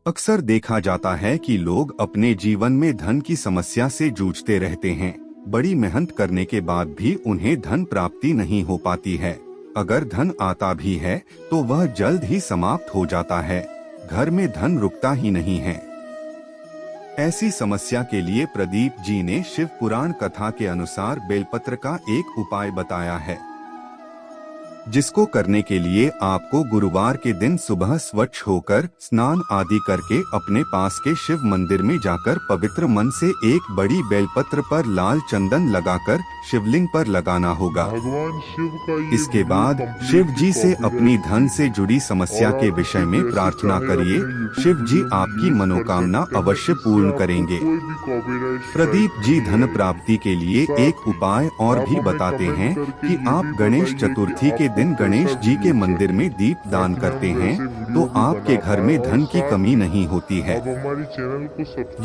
अक्सर देखा जाता है कि लोग अपने जीवन में धन की समस्या से जूझते रहते हैं। बड़ी मेहनत करने के बाद भी उन्हें धन प्राप्ति नहीं हो पाती है। अगर धन आता भी है तो वह जल्द ही समाप्त हो जाता है। घर में धन रुकता ही नहीं है। ऐसी समस्या के लिए प्रदीप जी ने शिव पुराण कथा के अनुसार बेलपत्र का एक उपाय बताया है, जिसको करने के लिए आपको गुरुवार के दिन सुबह स्वच्छ होकर स्नान आदि करके अपने पास के शिव मंदिर में जाकर पवित्र मन से एक बड़ी बेलपत्र पर लाल चंदन लगाकर शिवलिंग पर लगाना होगा। भगवान शिव का इसके बाद शिव जी से अपनी धन से जुड़ी समस्या के विषय में प्रार्थना करिए। शिव जी आपकी मनोकामना अवश्य पूर्ण करेंगे। प्रदीप जी धन प्राप्ति के लिए एक उपाय और भी बताते हैं कि आप गणेश चतुर्थी के दिन गणेश जी के मंदिर में दीप दान करते हैं तो आपके घर में धन की कमी नहीं होती है।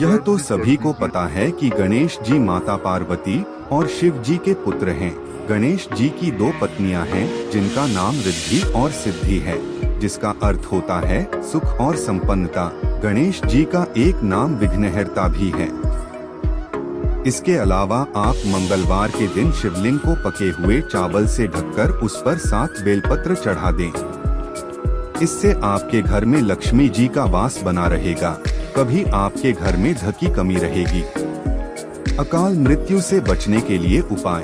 यह तो सभी को पता है कि गणेश जी माता पार्वती और शिव जी के पुत्र हैं। गणेश जी की दो पत्नियां हैं जिनका नाम रिद्धि और सिद्धि है, जिसका अर्थ होता है सुख और संपन्नता। गणेश जी का एक नाम विघ्नहर्ता भी है। इसके अलावा आप मंगलवार के दिन शिवलिंग को पके हुए चावल से ढककर उस पर 7 बेलपत्र चढ़ा दें। इससे आपके घर में लक्ष्मी जी का वास बना रहेगा। कभी आपके घर में धन की कमी रहेगी। अकाल मृत्यु से बचने के लिए उपाय।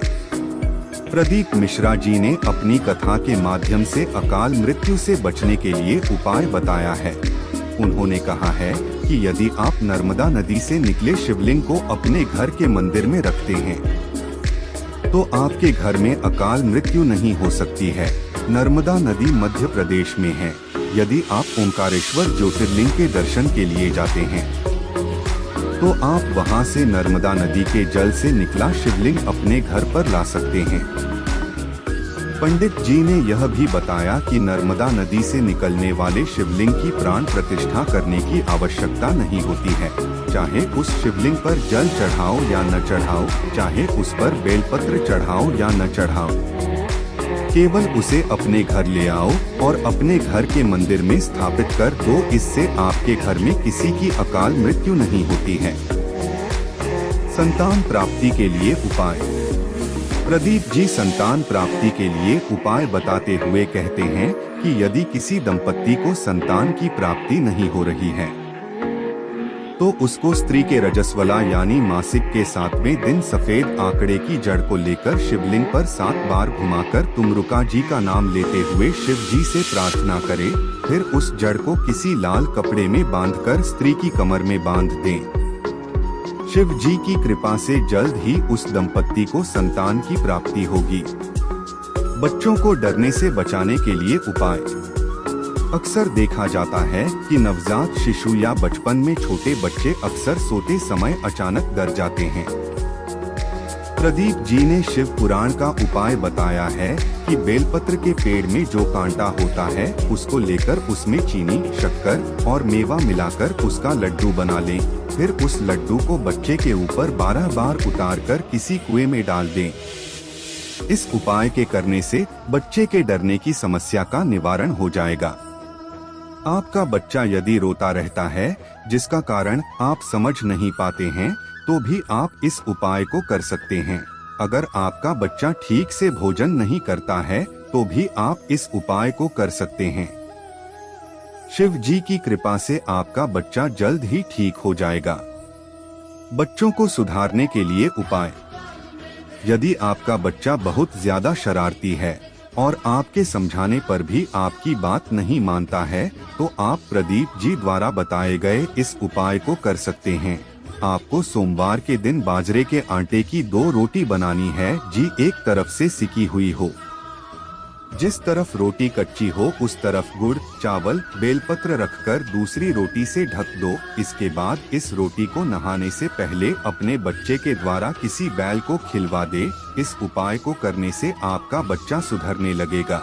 प्रदीप मिश्रा जी ने अपनी कथा के माध्यम से अकाल मृत्यु से बचने के लिए उपाय बताया है। उन्होंने कहा है कि यदि आप नर्मदा नदी से निकले शिवलिंग को अपने घर के मंदिर में रखते हैं तो आपके घर में अकाल मृत्यु नहीं हो सकती है। नर्मदा नदी मध्य प्रदेश में है। यदि आप ओंकारेश्वर ज्योतिर्लिंग के दर्शन के लिए जाते हैं तो आप वहां से नर्मदा नदी के जल से निकला शिवलिंग अपने घर पर ला सकते हैं। पंडित जी ने यह भी बताया कि नर्मदा नदी से निकलने वाले शिवलिंग की प्राण प्रतिष्ठा करने की आवश्यकता नहीं होती है। चाहे उस शिवलिंग पर जल चढ़ाओ या न चढ़ाओ, चाहे उस पर बेलपत्र चढ़ाओ या न चढ़ाओ, केवल उसे अपने घर ले आओ और अपने घर के मंदिर में स्थापित कर दो। इससे आपके घर में किसी की अकाल मृत्यु नहीं होती है। संतान प्राप्ति के लिए उपाय। प्रदीप जी संतान प्राप्ति के लिए उपाय बताते हुए कहते हैं कि यदि किसी दंपत्ति को संतान की प्राप्ति नहीं हो रही है तो उसको स्त्री के रजस्वला यानी मासिक के 7वें दिन सफेद आंकड़े की जड़ को लेकर शिवलिंग पर 7 बार घुमाकर तुमरुका जी का नाम लेते हुए शिव जी से प्रार्थना करे। फिर उस जड़ को किसी लाल कपड़े में बांधकर स्त्री की कमर में बांध दें। शिव जी की कृपा से जल्द ही उस दंपत्ति को संतान की प्राप्ति होगी। बच्चों को डरने से बचाने के लिए उपाय। अक्सर देखा जाता है कि नवजात शिशु या बचपन में छोटे बच्चे अक्सर सोते समय अचानक डर जाते हैं। प्रदीप जी ने शिव पुराण का उपाय बताया है कि बेलपत्र के पेड़ में जो कांटा होता है उसको लेकर उसमें चीनी, शक्कर और मेवा मिलाकर उसका लड्डू बना लें। फिर उस लड्डू को बच्चे के ऊपर 12 बार उतारकर किसी कुएं में डाल दें। इस उपाय के करने से बच्चे के डरने की समस्या का निवारण हो जाएगा। आपका बच्चा यदि रोता रहता है जिसका कारण आप समझ नहीं पाते हैं तो भी आप इस उपाय को कर सकते हैं। अगर आपका बच्चा ठीक से भोजन नहीं करता है तो भी आप इस उपाय को कर सकते हैं। शिव जी की कृपा से आपका बच्चा जल्द ही ठीक हो जाएगा। बच्चों को सुधारने के लिए उपाय। यदि आपका बच्चा बहुत ज्यादा शरारती है और आपके समझाने पर भी आपकी बात नहीं मानता है तो आप प्रदीप जी द्वारा बताए गए इस उपाय को कर सकते हैं। आपको सोमवार के दिन बाजरे के आटे की 2 रोटी बनानी है जी एक तरफ से सिकी हुई हो। जिस तरफ रोटी कच्ची हो उस तरफ गुड़, चावल, बेलपत्र रखकर दूसरी रोटी से ढक दो। इसके बाद इस रोटी को नहाने से पहले अपने बच्चे के द्वारा किसी बैल को खिलवा दे। इस उपाय को करने से आपका बच्चा सुधरने लगेगा।